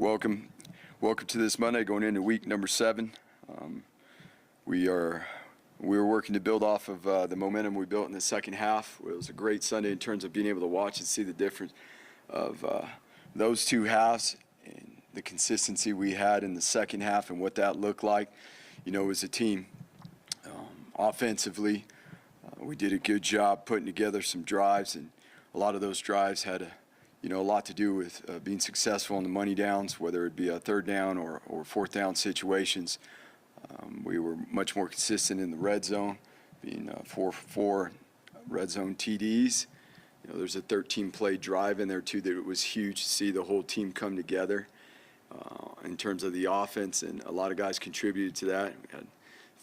Welcome to this Monday, going into week number 7. We were working to build off of the momentum we built in the second half. It was a great Sunday in terms of being able to watch and see the difference of those two halves and the consistency we had in the second half and what that looked like, as a team. Offensively, we did a good job putting together some drives, and a lot of those drives had a lot to do with being successful in the money downs, whether it be a third down or fourth down situations. We were much more consistent in the red zone, being 4-for-4 red zone TDs. There's a 13-play drive in there too that it was huge to see the whole team come together in terms of the offense, and a lot of guys contributed to that. We had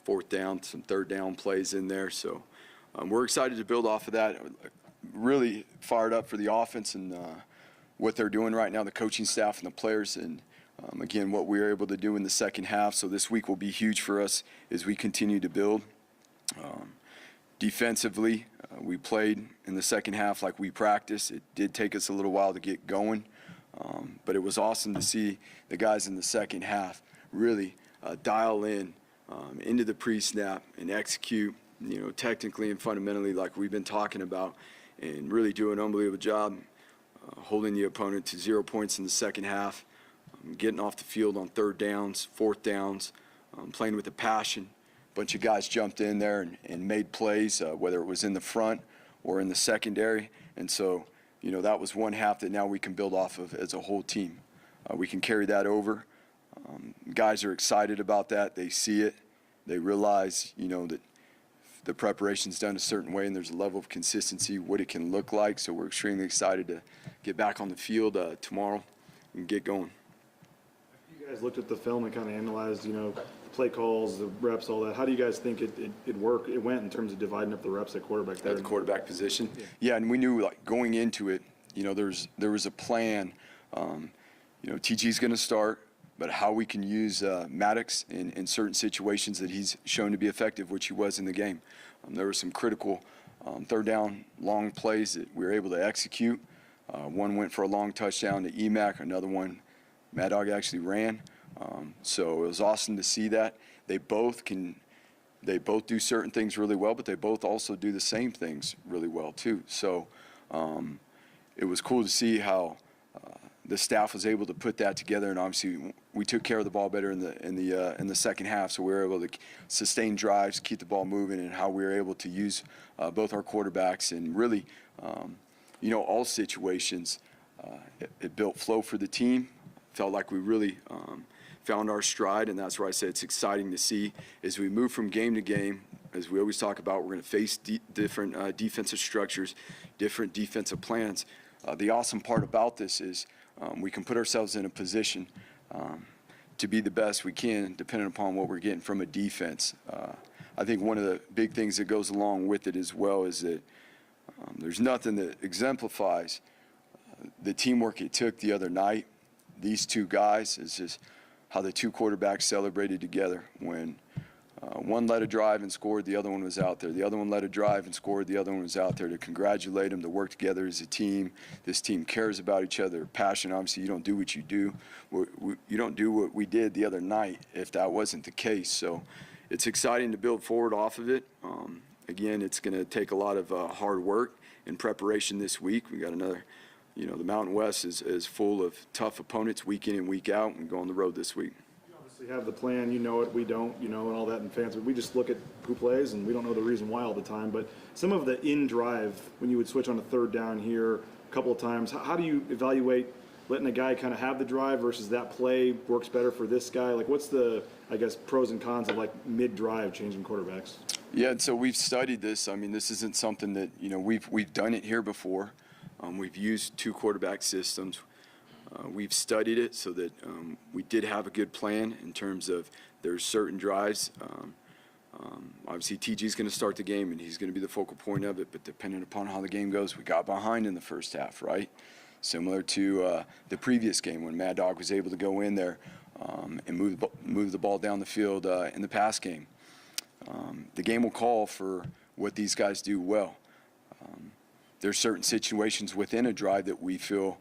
fourth down, some third down plays in there, so we're excited to build off of that. Really fired up for the offense and what they're doing right now, the coaching staff and the players, and again, what we were able to do in the second half. So this week will be huge for us as we continue to build. Defensively, we played in the second half like we practiced. It did take us a little while to get going, but it was awesome to see the guys in the second half really dial in into the pre-snap and execute, technically and fundamentally like we've been talking about, and really do an unbelievable job holding the opponent to 0 points in the second half, getting off the field on third downs, fourth downs, playing with a passion. A bunch of guys jumped in there and made plays, whether it was in the front or in the secondary. And so, that was one half that now we can build off of as a whole team. We can carry that over. Guys are excited about that. They see it. They realize, that the preparation's done a certain way and there's a level of consistency, what it can look like. So we're extremely excited to get back on the field tomorrow and get going. You guys looked at the film and kind of analyzed, play calls, the reps, all that. How do you guys think it went in terms of dividing up the reps at quarterback there? At the quarterback position? Yeah, and we knew going into it, there was a plan. TG's going to start, but how we can use Maddox in certain situations that he's shown to be effective, which he was in the game. There were some critical third down long plays that we were able to execute. One went for a long touchdown to EMAC, another one Mad Dog actually ran. So it was awesome to see that. They both do certain things really well, but they both also do the same things really well too. So it was cool to see how the staff was able to put that together, and obviously we took care of the ball better in the second half, so we were able to sustain drives, keep the ball moving, and how we were able to use both our quarterbacks and really, all situations. It built flow for the team. Felt like we really found our stride, and that's where I say it's exciting to see as we move from game to game. As we always talk about, we're going to face different defensive structures, different defensive plans. The awesome part about this is we can put ourselves in a position to be the best we can, depending upon what we're getting from a defense. I think one of the big things that goes along with it as well is that there's nothing that exemplifies the teamwork it took the other night. These two guys is just how the two quarterbacks celebrated together when one led a drive and scored, the other one was out there. The other one led a drive and scored, the other one was out there to congratulate them, to work together as a team. This team cares about each other, passion. Obviously, you don't do what you do. You don't do what we did the other night if that wasn't the case. So it's exciting to build forward off of it. Again, it's going to take a lot of hard work and preparation this week. We got another, the Mountain West is full of tough opponents week in and week out, and we go on the road this week. You have the plan, it, we don't, and all that in fans. But we just look at who plays, and we don't know the reason why all the time. But some of the in-drive, when you would switch on a third down here a couple of times, how do you evaluate letting a guy kind of have the drive versus that play works better for this guy? What's the, pros and cons of mid-drive changing quarterbacks? Yeah, and so we've studied this. I mean, this isn't something that, we've done it here before. We've used two quarterback systems. We've studied it so that we did have a good plan in terms of there's certain drives. Obviously, TG's going to start the game, and he's going to be the focal point of it, but depending upon how the game goes, we got behind in the first half, right? Similar to the previous game when Mad Dog was able to go in there and move the ball down the field in the pass game. The game will call for what these guys do well. There's certain situations within a drive that we feel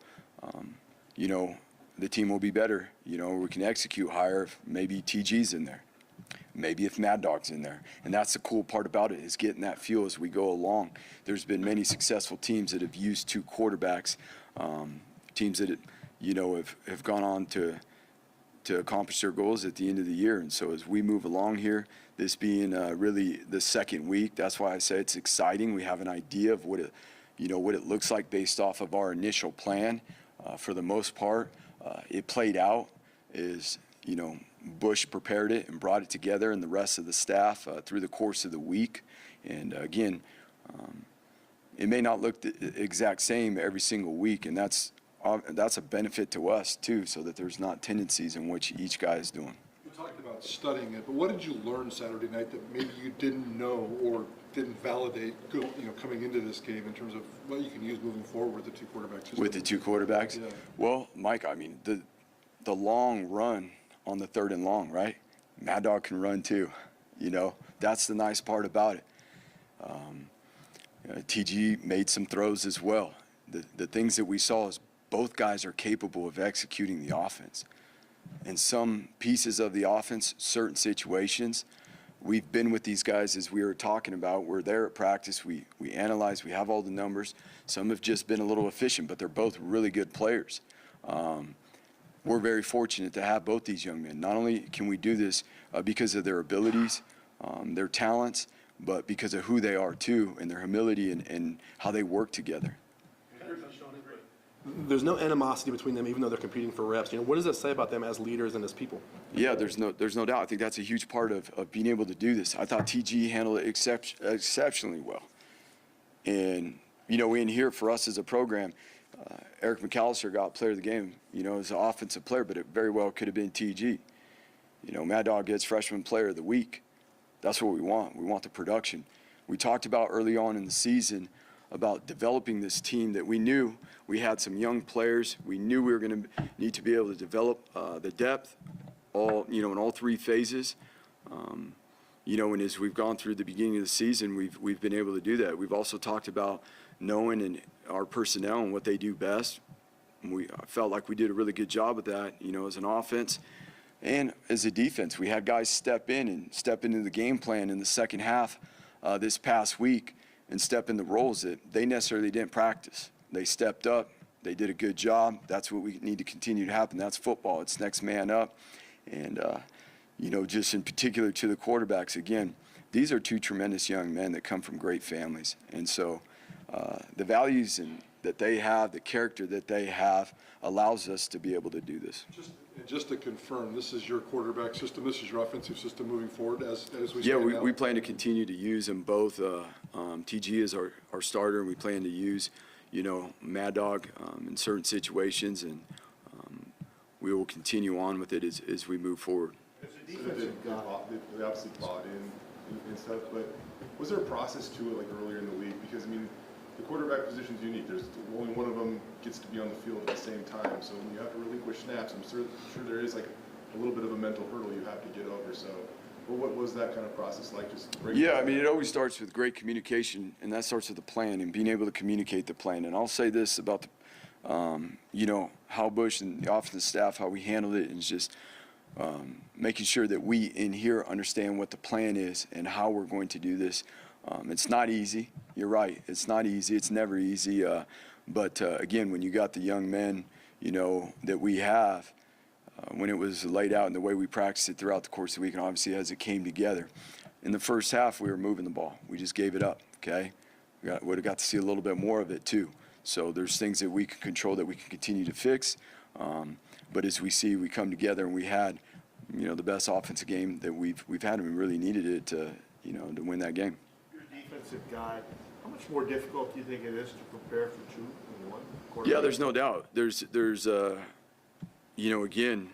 the team will be better. We can execute higher if maybe TG's in there. Maybe if Mad Dog's in there. And that's the cool part about it, is getting that feel as we go along. There's been many successful teams that have used 2 quarterbacks, teams that, have gone on to accomplish their goals at the end of the year. And so as we move along here, this being really the second week, that's why I say it's exciting. We have an idea of what it looks like based off of our initial plan. For the most part, it played out as, Bush prepared it and brought it together, and the rest of the staff through the course of the week. And again, it may not look the exact same every single week, and that's a benefit to us too, so that there's not tendencies in which each guy is doing. You talked about studying it, but what did you learn Saturday night that maybe you didn't know or didn't validate, coming into this game in terms of what you can use moving forward with the 2 quarterbacks? With the 2 quarterbacks? Yeah. Well, Mike, I mean, the long run on the 3rd and long, right? Mad Dog can run too. That's the nice part about it. TG made some throws as well. The things that we saw is both guys are capable of executing the offense. In some pieces of the offense, certain situations, we've been with these guys as we were talking about. We're there at practice. We analyze. We have all the numbers. Some have just been a little efficient, but they're both really good players. We're very fortunate to have both these young men. Not only can we do this because of their abilities, their talents, but because of who they are too, and their humility and how they work together. There's no animosity between them, even though they're competing for reps. What does that say about them as leaders and as people? Yeah, there's no doubt. I think that's a huge part of being able to do this. I thought TG handled it exceptionally well. And, in here for us as a program, Eric McAllister got player of the game, as an offensive player, but it very well could have been TG. Mad Dog gets freshman player of the week. That's what we want. We want the production. We talked about early on in the season about developing this team that we knew we had some young players. We knew we were going to need to be able to develop the depth in all 3 phases. And as we've gone through the beginning of the season, we've been able to do that. We've also talked about knowing and our personnel and what they do best. I felt like we did a really good job with that, as an offense and as a defense. We had guys step into the game plan in the second half this past week and step in the roles that they necessarily didn't practice. They stepped up. They did a good job. That's what we need to continue to happen. That's football. It's next man up. And, just in particular to the quarterbacks, again, these are 2 tremendous young men that come from great families. And so the values that they have, the character that they have, allows us to be able to do this. Just to confirm, this is your quarterback system, this is your offensive system moving forward as we Yeah, stand now? we plan to continue to use them both. TG is our starter, and we plan to use, Mad Dog in certain situations, and we will continue on with it as we move forward. As a defensive guy, they obviously bought in and stuff, but was there a process to it, like earlier in the week? Because, the quarterback position is unique. There's only one of them gets to be on the field at the same time. So when you have to relinquish snaps, I'm sure there is like a little bit of a mental hurdle you have to get over. So, what was that kind of process like? It always starts with great communication, and that starts with the plan and being able to communicate the plan. And I'll say this about how Bush and the offensive staff, how we handled it, and just making sure that we in here understand what the plan is and how we're going to do this. It's not easy. You're right. It's not easy. It's never easy. But again, when you got the young men, that we have, when it was laid out and the way we practiced it throughout the course of the week, and obviously as it came together, in the first half we were moving the ball. We just gave it up. Okay, would have got to see a little bit more of it too. So there's things that we can control that we can continue to fix. But as we see, we come together and we had, the best offensive game that we've had, and we really needed it to win that game. Defensive guy, how much more difficult do you think it is to prepare for 2 and 1? Yeah, there's no doubt. There's again,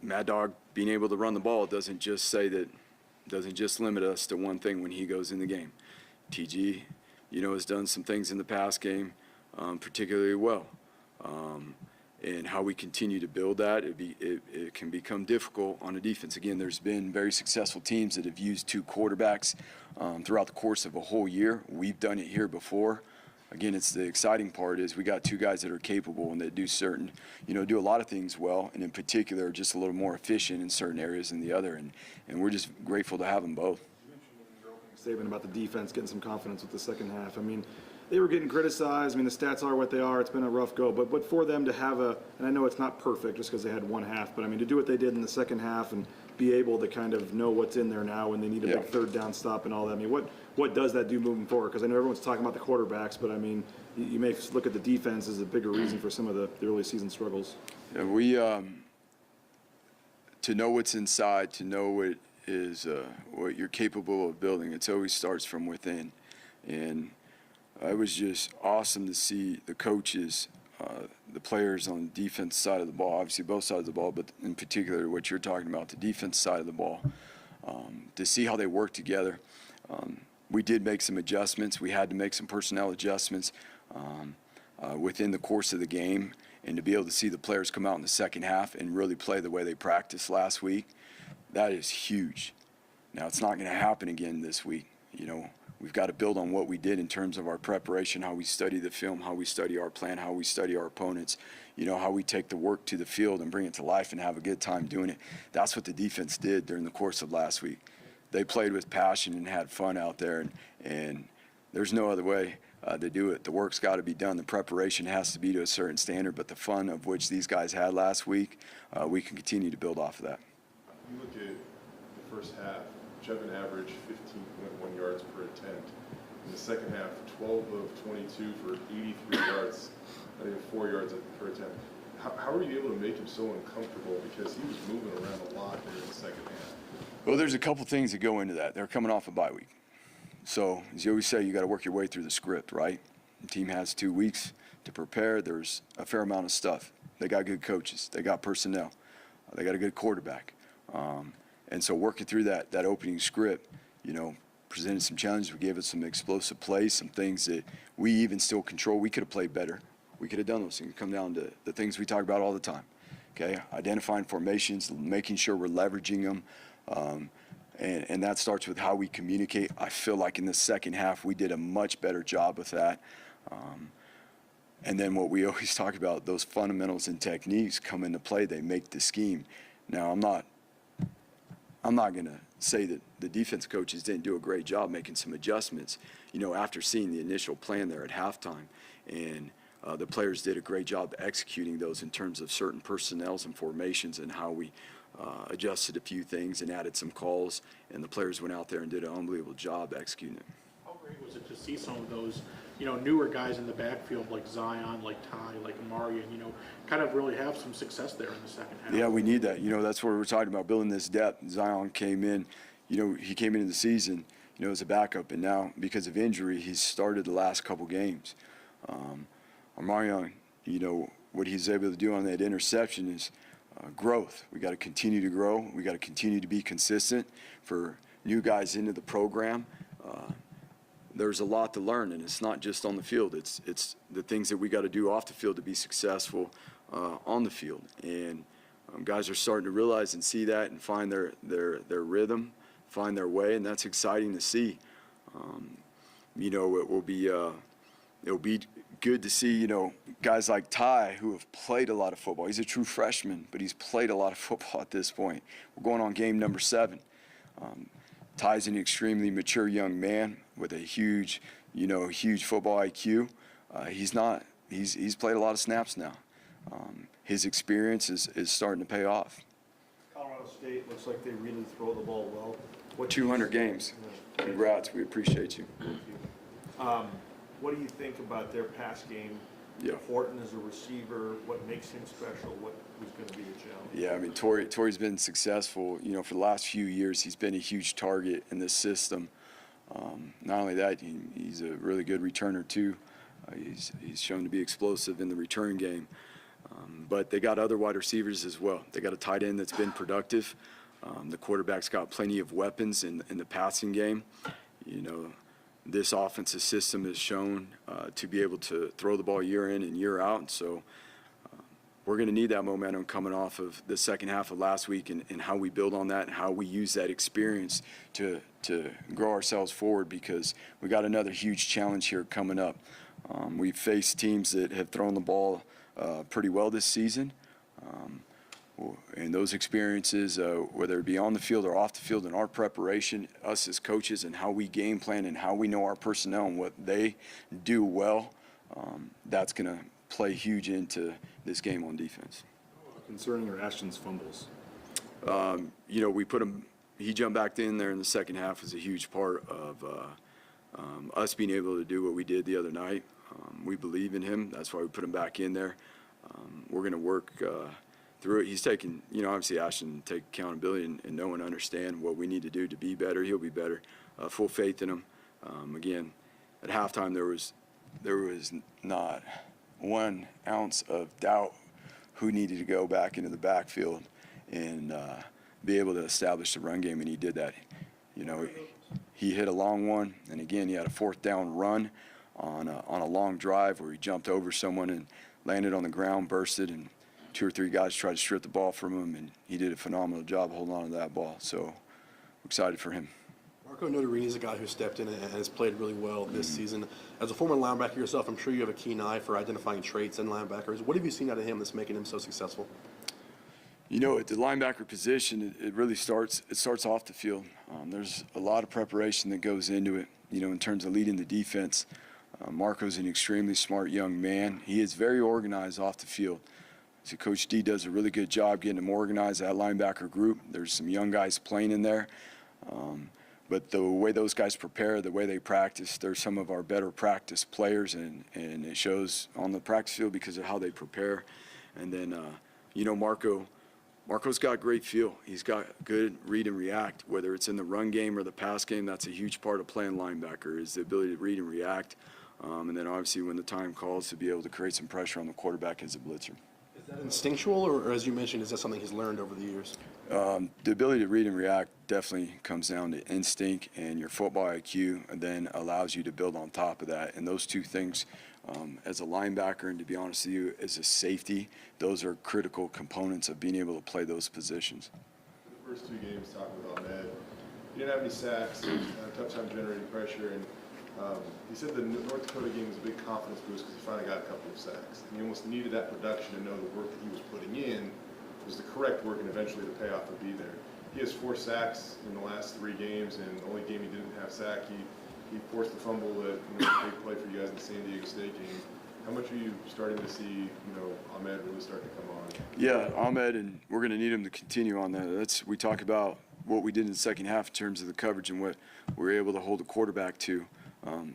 Mad Dog being able to run the ball doesn't just limit us to one thing when he goes in the game. TG, has done some things in the past game, particularly well. And how we continue to build that, it can become difficult on a defense. Again, there's been very successful teams that have used 2 quarterbacks throughout the course of a whole year. We've done it here before. again, it's the exciting part is we got two guys that are capable and that do certain, do a lot of things well, and in particular are just a little more efficient in certain areas than the other, and we're just grateful to have them both. Statement about the defense getting some confidence with the second half. I mean, they were getting criticized. I mean, the stats are what they are. It's been a rough go. But for them to have and I know it's not perfect just because they had one half, but I mean, to do what they did in the second half and be able to kind of know what's in there now when they need a big third down stop and all that. I mean, what does that do moving forward? Because I know everyone's talking about the quarterbacks, but I mean, you may look at the defense as a bigger reason for some of the early season struggles. Yeah, we, to know what's inside, to know what you're capable of building, it always starts from within. And it was just awesome to see the coaches, the players on the defense side of the ball, obviously both sides of the ball, but in particular what you're talking about, the defense side of the ball, to see how they work together. We did make some adjustments. We had to make some personnel adjustments within the course of the game, and to be able to see the players come out in the second half and really play the way they practiced last week, that is huge. Now, it's not going to happen again this week. We've got to build on what we did in terms of our preparation, how we study the film, how we study our plan, how we study our opponents, how we take the work to the field and bring it to life and have a good time doing it. That's what the defense did during the course of last week. They played with passion and had fun out there, and there's no other way to do it. The work's got to be done. The preparation has to be to a certain standard, but the fun of which these guys had last week, we can continue to build off of that. You look at the first half, Jevin averaged 15.1 yards per attempt. In the second half, 12 of 22 for 83 yards, not even 4 yards per attempt. How were you able to make him so uncomfortable? Because he was moving around a lot there in the second half. Well, there's a couple things that go into that. They're coming off a bye week. So, as you always say, you got to work your way through the script, right? The team has 2 weeks to prepare. There's a fair amount of stuff. They got good coaches. They got personnel. They got a good quarterback. And so working through that opening script, presented some challenges. We gave it some explosive plays, some things that we even still control. We could have played better. We could have done those things. Come down to the things we talk about all the time, okay? Identifying formations, making sure we're leveraging them. And that starts with how we communicate. I feel like in the second half, we did a much better job with that. And then what we always talk about, those fundamentals and techniques come into play. They make the scheme. Now, I'm not going to say that the defense coaches didn't do a great job making some adjustments, after seeing the initial plan there at halftime. And the players did a great job executing those in terms of certain personnels and formations and how we adjusted a few things and added some calls. And the players went out there and did an unbelievable job executing it. How great was it to see some of those, newer guys in the backfield like Zion, like Ty, like Amari, and, kind of really have some success there in the second half? Yeah, we need that. That's what we're talking about, building this depth. Zion came in, he came into the season, as a backup, and now because of injury, he's started the last couple games. Amari, what he's able to do on that interception is growth. We got to continue to grow. We got to continue to be consistent for new guys into the program. There's a lot to learn, and it's not just on the field. It's the things that we got to do off the field to be successful on the field. And guys are starting to realize and see that and find their rhythm, find their way, and that's exciting to see. It'll be good to see, guys like Ty who have played a lot of football. He's a true freshman, but he's played a lot of football at this point. We're going on game number 7. Ty's an extremely mature young man with a huge football IQ. He's played a lot of snaps now. His experience is starting to pay off. Colorado State looks like they really throw the ball well. What 200 games. Congrats. We appreciate you. What do you think about their pass game? Yeah. Horton as a receiver, what makes him special? What was going to be a challenge? Yeah, I mean, Torrey's been successful. For the last few years, he's been a huge target in this system. Not only that, he's a really good returner too. He's shown to be explosive in the return game. But they got other wide receivers as well. They got a tight end that's been productive. The quarterback's got plenty of weapons in the passing game. This offensive system is shown to be able to throw the ball year in and year out. So we're going to need that momentum coming off of the second half of last week and how we build on that and how we use that experience to grow ourselves forward, because we got another huge challenge here coming up. We've faced teams that have thrown the ball pretty well this season. And those experiences, whether it be on the field or off the field, in our preparation, us as coaches and how we game plan and how we know our personnel and what they do well, that's going to play huge into this game on defense. Concerning your Ashton's fumbles. We put him, he jumped back in there in the second half was a huge part of us being able to do what we did the other night. We believe in him. That's why we put him back in there. We're going to work through it. He's taking, obviously Ashton take accountability and know and understand what we need to do to be better. He'll be better. Full faith in him. Again, at halftime there was not 1 ounce of doubt who needed to go back into the backfield and be able to establish the run game, and he did that. He hit a long one, and again he had a 4th down run on a long drive where he jumped over someone and landed on the ground, bursted, and 2 or 3 guys tried to strip the ball from him, and he did a phenomenal job holding on to that ball. So I'm excited for him. Marco Notarini is a guy who stepped in and has played really well this season. As a former linebacker yourself, I'm sure you have a keen eye for identifying traits in linebackers. What have you seen out of him that's making him so successful? At the linebacker position, it really starts off the field. There's a lot of preparation that goes into it, in terms of leading the defense. Marco's an extremely smart young man. He is very organized off the field. So Coach D does a really good job getting him organized, that linebacker group. There's some young guys playing in there. But the way those guys prepare, the way they practice, they're some of our better practice players, and it shows on the practice field because of how they prepare. And then, Marco's got great feel. He's got good read and react, whether it's in the run game or the pass game. That's a huge part of playing linebacker is the ability to read and react. And then obviously when the time calls to be able to create some pressure on the quarterback as a blitzer. Is that instinctual, or as you mentioned, is that something he's learned over the years? The ability to read and react definitely comes down to instinct and your football IQ, and then allows you to build on top of that. And those two things, as a linebacker, and to be honest with you, as a safety, those are critical components of being able to play those positions. The first 2 games, talking about Ahmed, he didn't have any sacks, tough time generating pressure, and he said the North Dakota game was a big confidence boost because he finally got a couple of sacks. And he almost needed that production to know the work that he was putting in was the correct work, and eventually the payoff would be there. He has 4 sacks in the last 3 games, and the only game he didn't have sack, he forced the fumble that was a big play for you guys in the San Diego State game. How much are you starting to see, Ahmed really start to come on? Yeah, Ahmed, and we're going to need him to continue on that. We talk about what we did in the second half in terms of the coverage and what we're able to hold the quarterback to.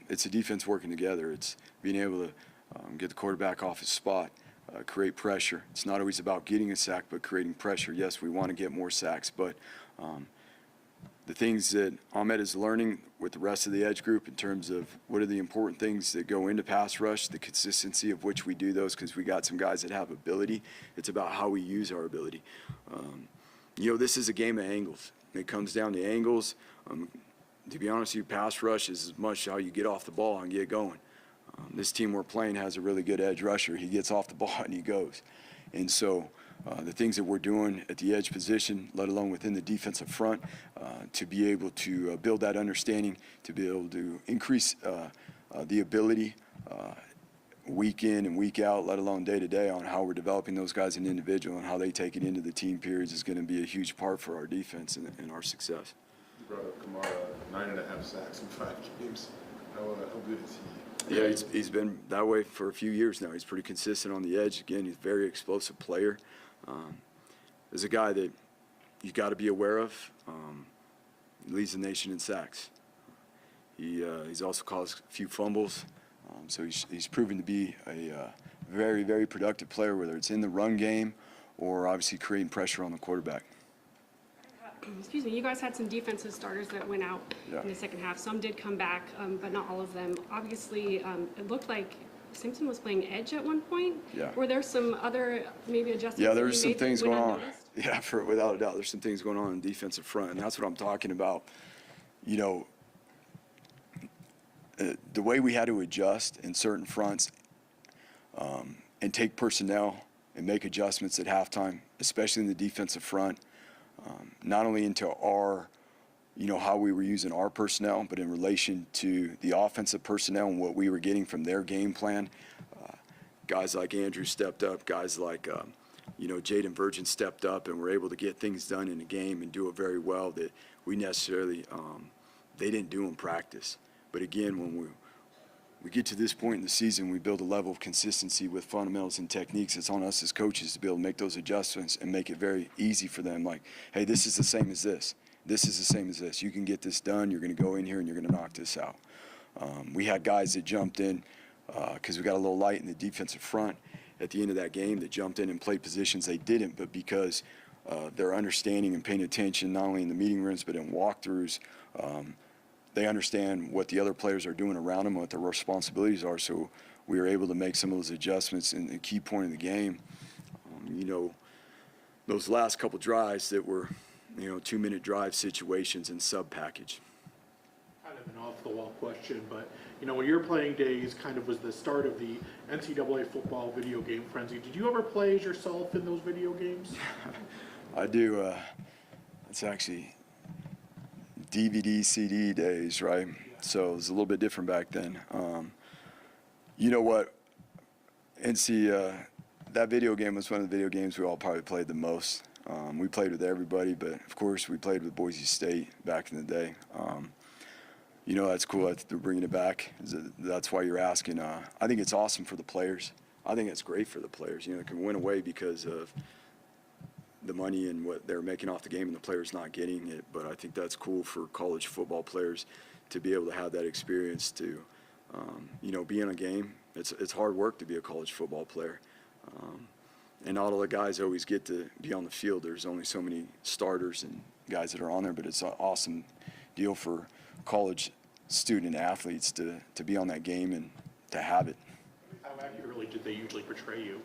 It's a defense working together. It's being able to get the quarterback off his spot, create pressure. It's not always about getting a sack, but creating pressure. Yes, we want to get more sacks, but the things that Ahmed is learning with the rest of the edge group in terms of what are the important things that go into pass rush, the consistency of which we do those, because we got some guys that have ability. It's about how we use our ability. This is a game of angles. It comes down to angles. To be honest with you, pass rush is as much how you get off the ball and get going. This team we're playing has a really good edge rusher. He gets off the ball and he goes. And so the things that we're doing at the edge position, let alone within the defensive front, to be able to build that understanding, to be able to increase the ability week in and week out, let alone day to day, on how we're developing those guys as an individual and how they take it into the team periods is going to be a huge part for our defense and our success. You brought up Kamara, 9.5 sacks in 5 games. How good is he? Yeah, he's been that way for a few years now. He's pretty consistent on the edge. Again, he's a very explosive player. There's a guy that you got to be aware of. He leads the nation in sacks. He's also caused a few fumbles. So he's proven to be a very, very productive player, whether it's in the run game or obviously creating pressure on the quarterback. Excuse me, you guys had some defensive starters that went out in the second half. Some did come back, but not all of them. Obviously, it looked like Simpson was playing edge at one point. Yeah. Were there some other maybe adjustments? Yeah, that there's you some made things that went going on. unnoticed? Yeah, without a doubt, there's some things going on in the defensive front, and that's what I'm talking about. The way we had to adjust in certain fronts and take personnel and make adjustments at halftime, especially in the defensive front, not only into our how we were using our personnel, but in relation to the offensive personnel and what we were getting from their game plan. Guys like Andrew stepped up, guys like, Jaden Virgin stepped up and were able to get things done in the game and do it very well that we necessarily, they didn't do in practice. But again, when we get to this point in the season, we build a level of consistency with fundamentals and techniques. It's on us as coaches to be able to make those adjustments and make it very easy for them. Like, hey, this is the same as this. This is the same as this. You can get this done. You're going to go in here and you're going to knock this out. We had guys that jumped in because we got a little light in the defensive front at the end of that game that jumped in and played positions they didn't, but because their understanding and paying attention not only in the meeting rooms but in walkthroughs, they understand what the other players are doing around them, what their responsibilities are, so we were able to make some of those adjustments in the key point of the game. Those last couple drives that were 2-minute drive situations and sub-package. Kind of an off-the-wall question, but, when your playing days kind of was the start of the NCAA football video game frenzy, did you ever play as yourself in those video games? I do. It's actually DVD, CD days, right? So it was a little bit different back then. You know what? That video game was one of the video games we all probably played the most. We played with everybody, but of course we played with Boise State back in the day. That's cool that they're bringing it back. That's why you're asking. I think it's awesome for the players. I think it's great for the players. It can win away because of the money and what they're making off the game and the players not getting it. But I think that's cool for college football players to be able to have that experience to, be in a game. It's hard work to be a college football player. And not all the guys always get to be on the field. There's only so many starters and guys that are on there, but it's an awesome deal for college student athletes to be on that game and to have it. How accurately did they usually portray you?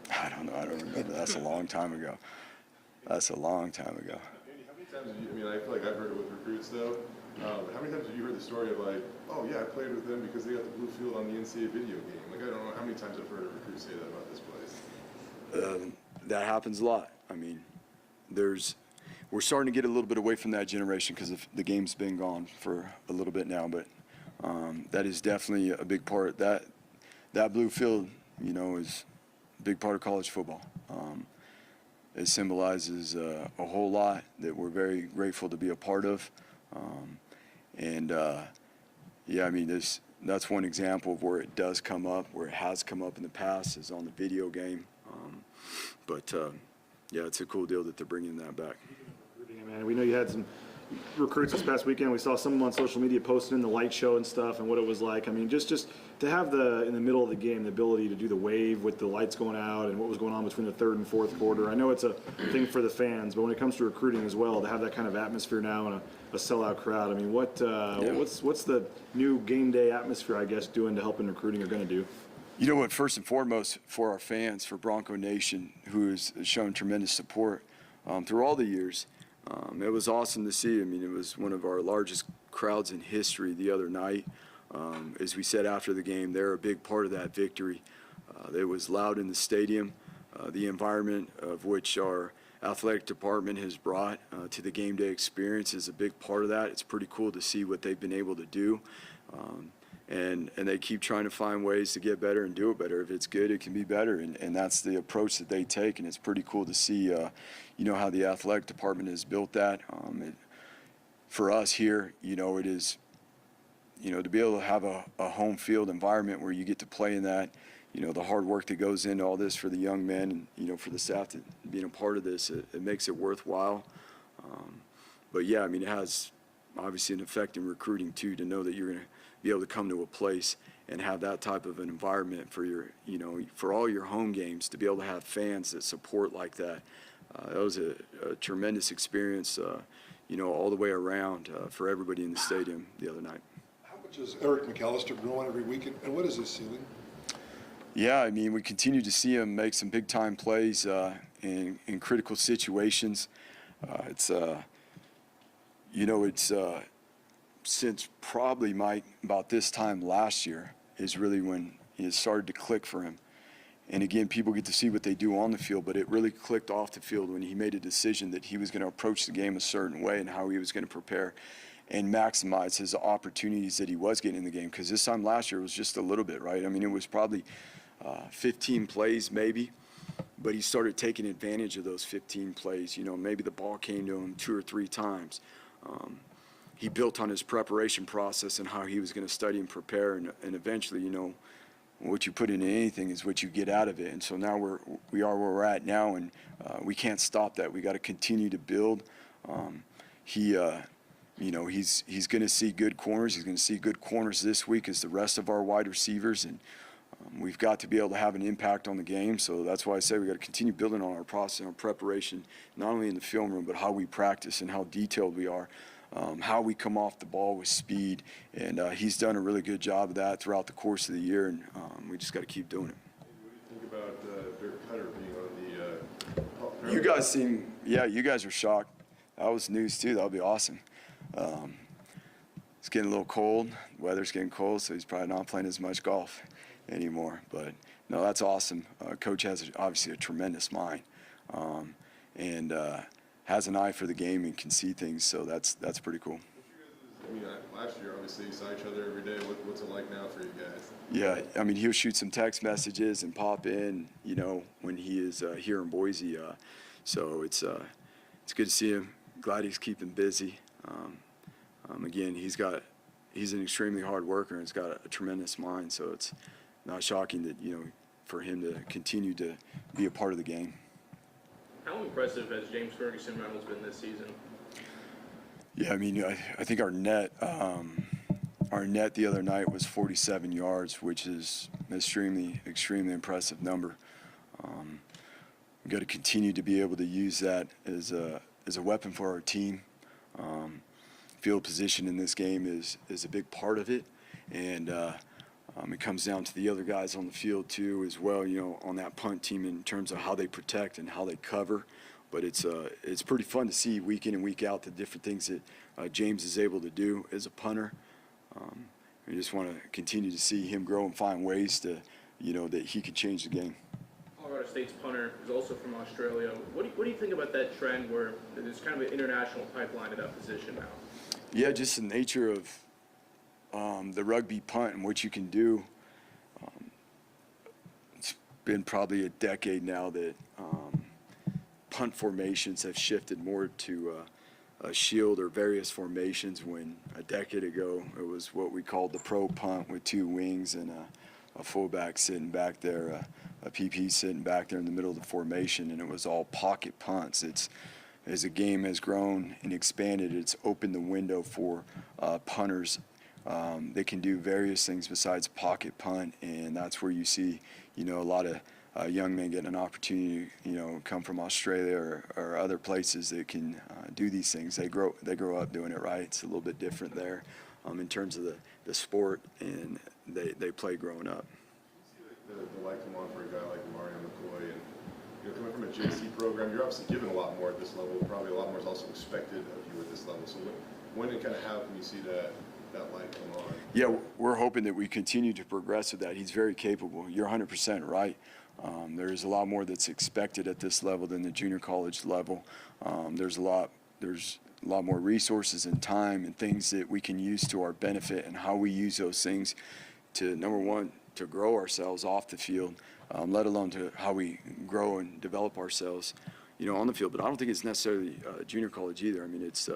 I don't know. I don't remember. That's a long time ago. Andy, how many times have you, I feel like I've heard it with recruits though, but how many times have you heard the story of like, oh yeah, I played with them because they got the blue field on the NCAA video game? Like, I don't know how many times I've heard a recruit say that about this place. That happens a lot. We're starting to get a little bit away from that generation because the game's been gone for a little bit now, but that is definitely a big part. That blue field, is a big part of college football. It symbolizes a whole lot that we're very grateful to be a part of. That's one example of where it does come up, where it has come up in the past, is on the video game. It's a cool deal that they're bringing that back. Man, we know you had some recruits this past weekend. We saw some of them on social media posting in the light show and stuff and what it was like. Just to have in the middle of the game, the ability to do the wave with the lights going out and what was going on between the third and fourth quarter. I know it's a thing for the fans, but when it comes to recruiting as well, to have that kind of atmosphere now and a sellout crowd, what's the new game day atmosphere, I guess, doing to help in recruiting or going to do? You know what, first and foremost, for our fans, for Bronco Nation, who has shown tremendous support through all the years, it was awesome to see. It was one of our largest crowds in history the other night. As we said after the game, they're a big part of that victory. It was loud in the stadium. The environment of which our athletic department has brought to the game day experience is a big part of that. It's pretty cool to see what they've been able to do. And they keep trying to find ways to get better and do it better. If it's good, it can be better, and that's the approach that they take, and it's pretty cool to see, how the athletic department has built that. For us here, it is, to be able to have a home field environment where you get to play in that, the hard work that goes into all this for the young men and, for the staff to being a part of this, it makes it worthwhile. It has obviously an effect in recruiting too, to know that you're going to be able to come to a place and have that type of an environment for your, for all your home games, to be able to have fans that support like that. That was a tremendous experience, all the way around for everybody in the stadium the other night. How much is Eric McAllister growing every week, and what is his ceiling? Yeah, we continue to see him make some big-time plays in critical situations. Since probably, Mike, about this time last year is really when it started to click for him. And again, people get to see what they do on the field, but it really clicked off the field when he made a decision that he was going to approach the game a certain way and how he was going to prepare and maximize his opportunities that he was getting in the game. Because this time last year it was just a little bit, right? I mean, it was probably 15 plays maybe, but he started taking advantage of those 15 plays. You know, maybe the ball came to him 2 or 3 times. He built on his preparation process and how he was going to study and prepare, and eventually, you know, what you put into anything is what you get out of it. And so now we are where we're at now, and we can't stop that. We got to continue to build. You know, he's going to see good corners. He's going to see good corners this week as the rest of our wide receivers, and we've got to be able to have an impact on the game. So that's why I say we got to continue building on our process and our preparation, not only in the film room, but how we practice and how detailed we are. How we come off the ball with speed, and he's done a really good job of that throughout the course of the year, and we just got to keep doing it. What do you think about Dirk Cutter being on the? You guys you guys are shocked. That was news too. That would be awesome. It's getting a little cold. The weather's getting cold, so he's probably not playing as much golf anymore. But no, that's awesome. Coach has obviously a tremendous mind, and has an eye for the game and can see things, so that's pretty cool. I mean, last year, obviously, you saw each other every day. What's it like now for you guys? Yeah, I mean, he'll shoot some text messages and pop in, you know, when he is here in Boise. So it's good to see him. Glad he's keeping busy. Again, he's an extremely hard worker and he's got a tremendous mind. So it's not shocking that, you know, for him to continue to be a part of the game. How impressive has James Ferguson Reynolds been this season? Yeah, I mean, I think our net the other night was 47 yards, which is an extremely impressive number. We've got to continue to be able to use that as a weapon for our team. Field position in this game is a big part of it, and it comes down to the other guys on the field too as well, you know, on that punt team in terms of how they protect and how they cover. But it's pretty fun to see week in and week out the different things that James is able to do as a punter. We just want to continue to see him grow and find ways to, you know, that he can change the game. Colorado State's punter is also from Australia. What do you think about that trend where there's kind of an international pipeline at that position now? Yeah, just the nature of the rugby punt and what you can do. It's been probably a decade now that punt formations have shifted more to a shield or various formations, when a decade ago it was what we called the pro punt with 2 wings and a fullback sitting back there, a PP sitting back there in the middle of the formation, and it was all pocket punts. As the game has grown and expanded, it's opened the window for punters. They can do various things besides pocket punt, and that's where you see, you know, a lot of young men getting an opportunity, you know, come from Australia or other places that can do these things. They grow up doing it, right? It's a little bit different there in terms of the sport, and they play growing up. The light come on for a guy like Mario McCoy, and you know, coming from a JC program, you're obviously given a lot more at this level. Probably a lot more is also expected of you at this level. So when and kind of how can you see that light come on? Yeah, we're hoping that we continue to progress with that. He's very capable. You're 100% right. There's a lot more that's expected at this level than the junior college level. There's a lot more resources and time and things that we can use to our benefit, and how we use those things to, number one, to grow ourselves off the field, let alone to how we grow and develop ourselves, you know, on the field. But I don't think it's necessarily junior college either. I mean, it's,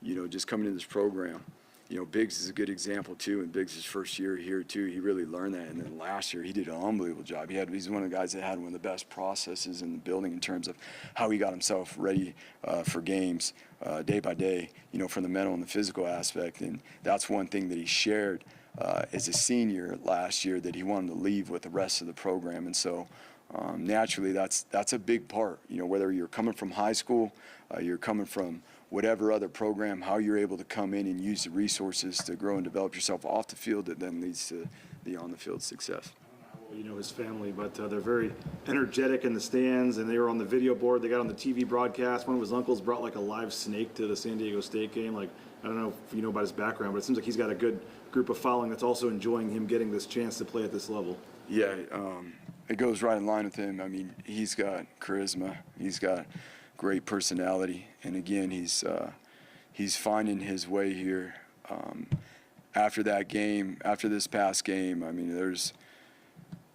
you know, just coming into this program. You know, Biggs is a good example too, and Biggs' first year here too, he really learned that. And then last year he did an unbelievable job. He's one of the guys that had one of the best processes in the building in terms of how he got himself ready for games day by day, you know, from the mental and the physical aspect. And that's one thing that he shared as a senior last year, that he wanted to leave with the rest of the program. And so naturally that's a big part, you know, whether you're coming from high school, you're coming from whatever other program, how you're able to come in and use the resources to grow and develop yourself off the field, that then leads to the on-the-field success. You know his family, but they're very energetic in the stands, and they were on the video board. They got on the TV broadcast. One of his uncles brought like a live snake to the San Diego State game. Like, I don't know if you know about his background, but it seems like he's got a good group of following that's also enjoying him getting this chance to play at this level. Yeah, it goes right in line with him. I mean, he's got charisma. He's got great personality. And again, he's finding his way here. After that game, after this past game, I mean,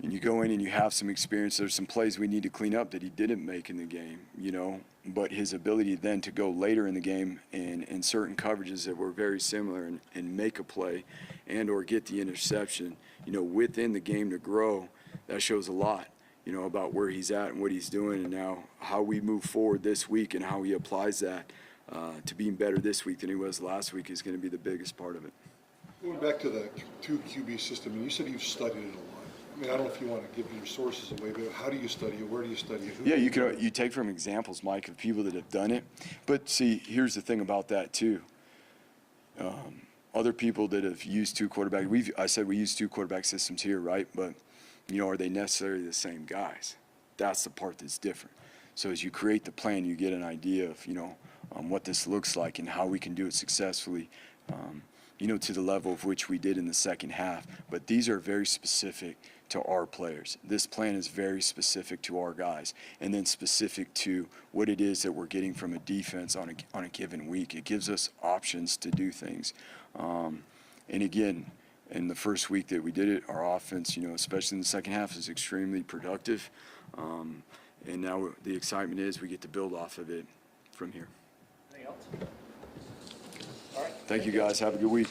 and you go in and you have some experience. There's some plays we need to clean up that he didn't make in the game, you know. But his ability then to go later in the game and in certain coverages that were very similar and make a play and or get the interception, you know, within the game to grow, that shows a lot, you know, about where he's at and what he's doing, and now how we move forward this week and how he applies that to being better this week than he was last week is going to be the biggest part of it. Going back to the 2 QB system, and you said you've studied it a lot. I mean, I don't know if you want to give your sources away, but how do you study it? Where do you study it? Yeah, you take from examples, Mike, of people that have done it. But see, here's the thing about that too. Other people that have used 2 quarterbacks, I said we use 2 quarterback systems here, right? But, you know, are they necessarily the same guys? That's the part that's different. So as you create the plan, you get an idea of, you know, what this looks like and how we can do it successfully, you know, to the level of which we did in the second half. But these are very specific to our players. This plan is very specific to our guys, and then specific to what it is that we're getting from a defense on a given week. It gives us options to do things. And again, in the first week that we did it, our offense, you know, especially in the second half, is extremely productive. And now the excitement is we get to build off of it from here. Anything else? Thank you guys. Have a good week.